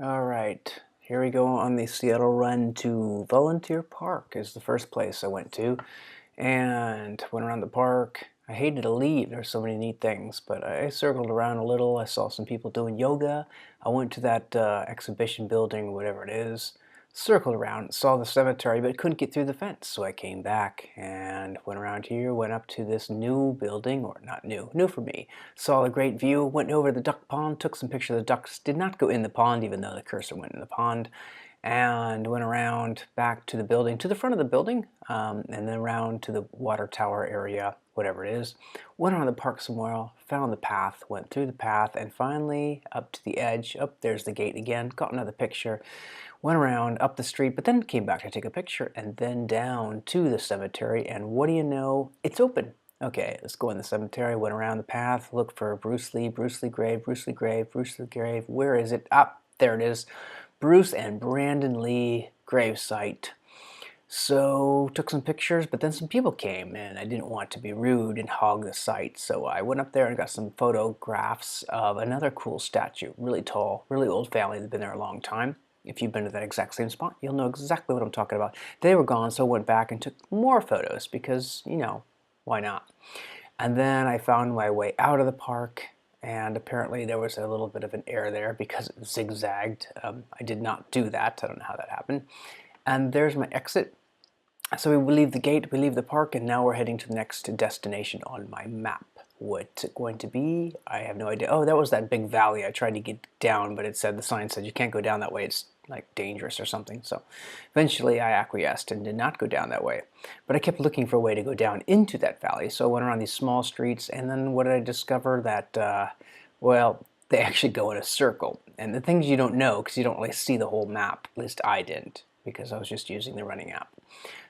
All right, here we go on the Seattle run to Volunteer Park is the first place I went to, and went around the park. I hated to leave, there's so many neat things, but I circled around a little. I saw some people doing yoga. I went to that exhibition building, whatever it is, circled around, saw the cemetery, but couldn't get through the fence, so I came back and went around here, went up to this new building, or not new, new for me. Saw a great view, went over the duck pond, took some pictures of the ducks, did not go in the pond even though the cursor went in the pond, and went around back to the building, to the front of the building, and then around to the water tower area, whatever it is. Went around the park somewhere, found the path, went through the path, and finally up to the edge. Up there's the gate again, got another picture, went around up the street, but then came back to take a picture, and then down to the cemetery, and what do you know, it's open. Okay, let's go in the cemetery, went around the path, looked for Bruce Lee grave, Bruce Lee grave, Bruce Lee grave, where is it? Ah, there it is. Bruce and Brandon Lee gravesite. So took some pictures, but then some people came and I didn't want to be rude and hog the site. So I went up there and got some photographs of another cool statue, really tall, really old family that's been there a long time. If you've been to that exact same spot, you'll know exactly what I'm talking about. They were gone, so I went back and took more photos because, you know, why not? And then I found my way out of the park, and apparently there was a little bit of an error there because it zigzagged. I did not do that. I don't know how that happened. And there's my exit. So we leave the gate, we leave the park, and now we're heading to the next destination on my map. What's it going to be? I have no idea. Oh, that was that big valley I tried to get down, but the sign said you can't go down that way. It's like dangerous or something. So eventually I acquiesced and did not go down that way. But I kept looking for a way to go down into that valley. So I went around these small streets, and then what did I discover? That, well, they actually go in a circle. And the things you don't know, because you don't really see the whole map, at least I didn't, because I was just using the running app.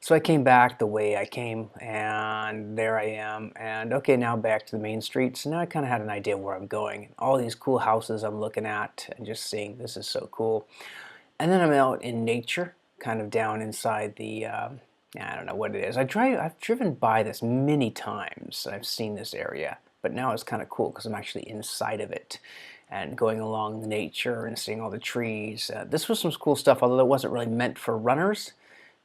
So I came back the way I came, and there I am, and okay, now back to the main street. So now I kind of had an idea where I'm going. All these cool houses I'm looking at and just seeing, this is so cool. And then I'm out in nature, kind of down inside the, I don't know what it is. I've driven by this many times. I've seen this area, but now it's kind of cool because I'm actually inside of it and going along the nature and seeing all the trees. This was some cool stuff, although it wasn't really meant for runners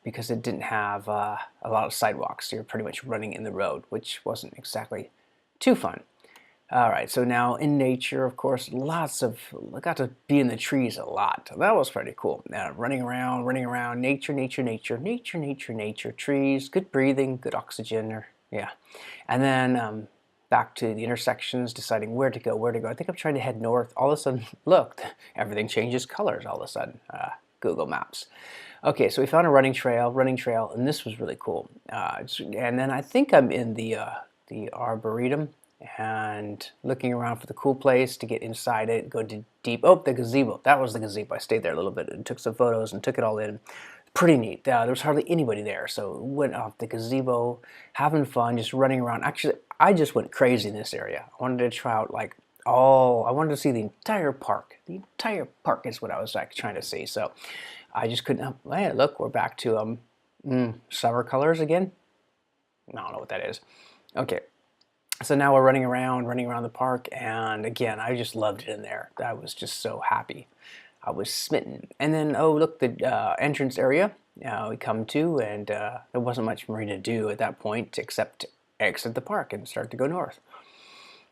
because it didn't have a lot of sidewalks. So you're pretty much running in the road, which wasn't exactly too fun. All right, so now in nature, of course, I got to be in the trees a lot. That was pretty cool. Running around, nature, nature, nature, nature, nature, nature, trees, good breathing, good oxygen, yeah. And then back to the intersections, deciding where to go, where to go. I think I'm trying to head north. All of a sudden, look, everything changes colors all of a sudden. Google Maps. Okay, so we found a running trail, and this was really cool. And then I think I'm in the arboretum and looking around for the cool place to get inside it, go to deep. Oh, the gazebo. That was the gazebo. I stayed there a little bit and took some photos and took it all in. Pretty neat. There was hardly anybody there, so went off the gazebo, having fun, just running around. Actually, I just went crazy in this area. I wanted to try out I wanted to see the entire park. The entire park is what I was like trying to see. So I just couldn't help. Hey, look, we're back to summer colors again. I don't know what that is. Okay, so now we're running around the park, and again, I just loved it in there. I was just so happy. I was smitten. And then, oh, look, the entrance area we come to, and there wasn't much more to do at that point except exit the park and start to go north.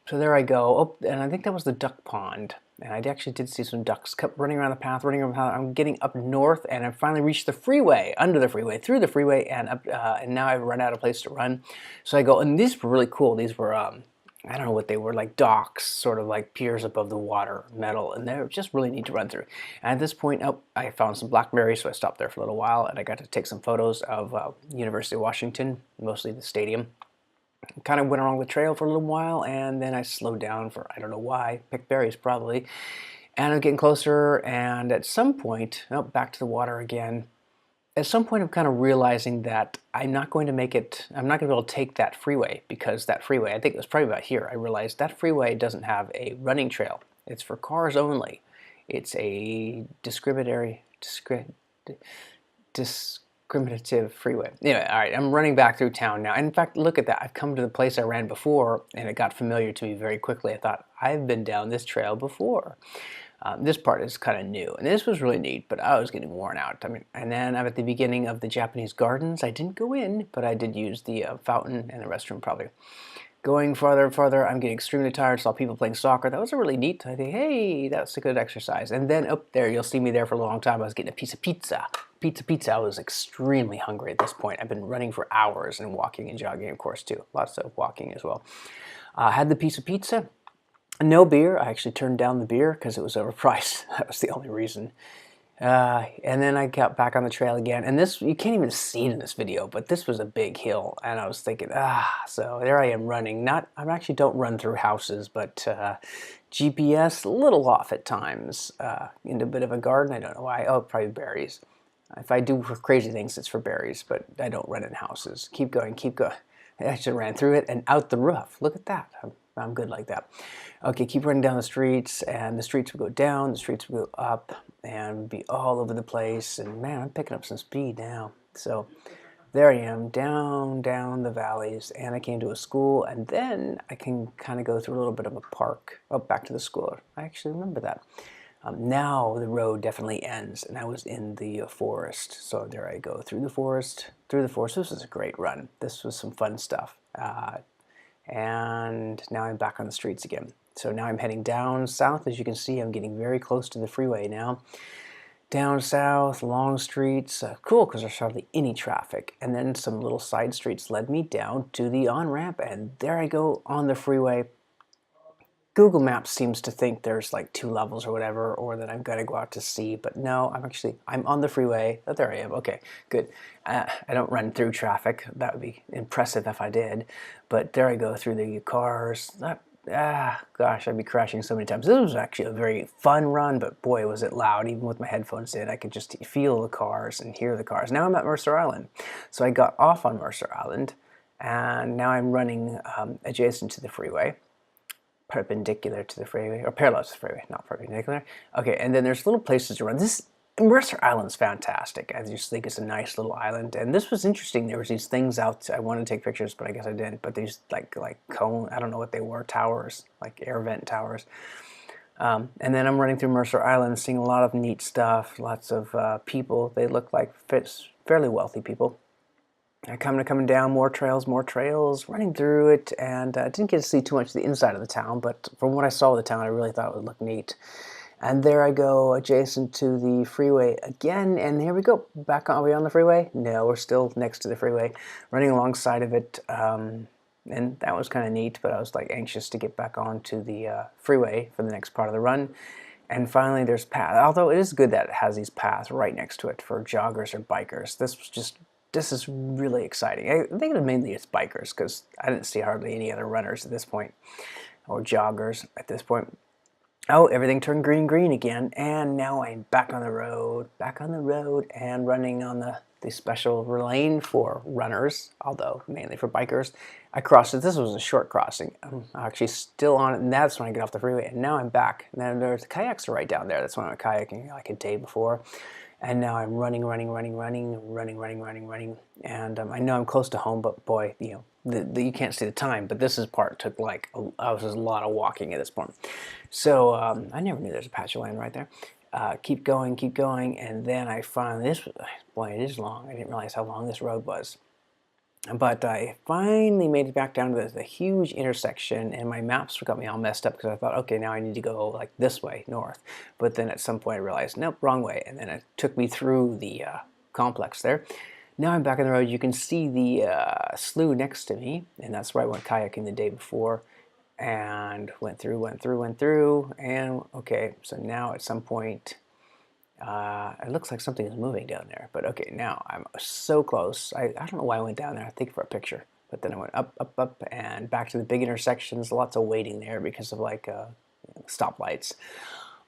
So there I go. Oh, and I think that was the duck pond. And I actually did see some ducks. Kept running around the path, I'm getting up north, and I finally reached the freeway, under the freeway, through the freeway, and up. And now I've run out of place to run. So I go, and these were really cool. These were, I don't know what they were, like docks, sort of like piers above the water, metal, and they're just really neat to run through. And at this point, oh, I found some blackberries, so I stopped there for a little while, and I got to take some photos of University of Washington, mostly the stadium. Kind of went along the trail for a little while, and then I slowed down for, I don't know why, picked berries probably, and I'm getting closer, and at some point, oh, back to the water again. At some point, I'm kind of realizing that I'm not going to make it, I'm not going to be able to take that freeway, because that freeway, I think it was probably about here, I realized that freeway doesn't have a running trail. It's for cars only. It's a discriminative freeway. Anyway, all right, I'm running back through town now. And in fact, look at that. I've come to the place I ran before, and it got familiar to me very quickly. I thought, I've been down this trail before. This part is kind of new, and this was really neat, but I was getting worn out. I mean, and then I'm at the beginning of the Japanese gardens. I didn't go in, but I did use the fountain and the restroom probably. Going farther and farther, I'm getting extremely tired. Saw people playing soccer. That was a really neat. I think, hey, that's a good exercise. And then up there, you'll see me there for a long time. I was getting a piece of pizza. Pizza. I was extremely hungry at this point. I've been running for hours and walking and jogging, of course, too. Lots of walking as well. Had the piece of pizza. No beer. I actually turned down the beer because it was overpriced. That was the only reason. And then I got back on the trail again, and this, you can't even see it in this video, but this was a big hill, and I was thinking, so there I am running. I actually don't run through houses, but GPS a little off at times, into a bit of a garden. I don't know why. Oh, probably berries. If I do crazy things, it's for berries, but I don't run in houses. Keep going. I actually ran through it and out the roof. Look at that. I'm good like that. Okay, keep running down the streets, and the streets will go down, the streets will go up, and be all over the place. And man, I'm picking up some speed now. So there I am, down the valleys, and I came to a school, and then I can kind of go through a little bit of a park. Oh, back to the school. I actually remember that. Now the road definitely ends, and I was in the forest. So there I go, through the forest. This was a great run. This was some fun stuff. And now I'm back on the streets again. So now I'm heading down south. As you can see, I'm getting very close to the freeway now. Down south, long streets, cool because there's hardly any traffic. And then some little side streets led me down to the on-ramp, and there I go on the freeway. Google Maps seems to think there's like 2 levels or whatever, or that I've got to go out to sea, but no, I'm on the freeway. Oh, there I am. Okay, good. I don't run through traffic. That would be impressive if I did, but there I go through the cars. Gosh, I'd be crashing so many times. This was actually a very fun run, but boy, was it loud. Even with my headphones in, I could just feel the cars and hear the cars. Now I'm at Mercer Island. So I got off on Mercer Island, and now I'm running adjacent to the freeway, perpendicular to the freeway, or parallel to the freeway, not perpendicular. Okay, and then there's little places to run. This Mercer Island's fantastic. I just think it's a nice little island, and this was interesting. There was these things out. I wanted to take pictures, but I guess I didn't. But these like cone, I don't know what they were, towers, like air vent towers. And then I'm running through Mercer Island, seeing a lot of neat stuff. Lots of people. They look like fairly wealthy people. Coming down, more trails, running through it, and I didn't get to see too much of the inside of the town, but from what I saw of the town, I really thought it would look neat. And there I go, adjacent to the freeway again, and here we go. Are we on the freeway? No, we're still next to the freeway, running alongside of it, and that was kind of neat, but I was like anxious to get back onto the freeway for the next part of the run. And finally, there's path. Although it is good that it has these paths right next to it for joggers or bikers. This is really exciting. I think mainly it's bikers because I didn't see hardly any other runners at this point, or joggers at this point. Oh, everything turned green again, and now I'm back on the road, and running on the special lane for runners, although mainly for bikers. I crossed it. This was a short crossing. I'm actually still on it, and that's when I get off the freeway, and now I'm back. And then there's the kayaks are right down there. That's when I went kayaking like a day before. And now I'm running, and I know I'm close to home, but boy, you know, you can't see the time. But this part took like I was just a lot of walking at this point. So I never knew there's a patch of land right there. Keep going, and then I finally boy, it is long. I didn't realize how long this road was. But I finally made it back down to the huge intersection, and my maps got me all messed up because I thought, okay, now I need to go like this way, north. But then at some point I realized, nope, wrong way. And then it took me through the complex there. Now I'm back on the road. You can see the slough next to me, and that's where I went kayaking the day before. And went through, and okay, so now at some point, it looks like something is moving down there, but okay, now I'm so close. I don't know why I went down there, I think for a picture, but then I went up, and back to the big intersections, lots of waiting there because of like stoplights.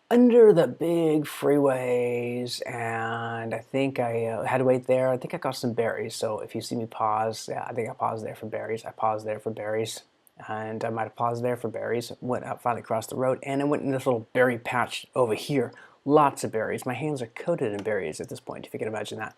Under the big freeways, and I think I had to wait there. I think I got some berries, so if you see me pause, yeah, I think I paused there for berries. I paused there for berries. And I might have paused there for berries, went up, finally crossed the road, and I went in this little berry patch over here. Lots of berries. My hands are coated in berries at this point, if you can imagine that.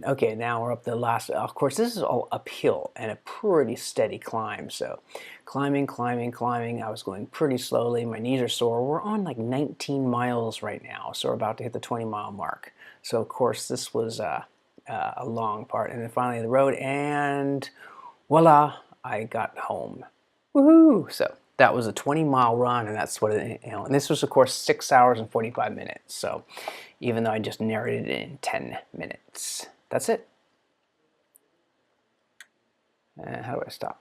Okay, now we're up the last. Of course, this is all uphill and a pretty steady climb. So climbing, climbing, climbing. I was going pretty slowly. My knees are sore. We're on like 19 miles right now, so we're about to hit the 20-mile mark. So of course, this was a long part. And then finally the road, and voila, I got home. Woohoo! So that was a 20-mile run, and that's what it, and this was of course 6 hours and 45 minutes. So even though I just narrated it in 10 minutes, that's it. How do I stop?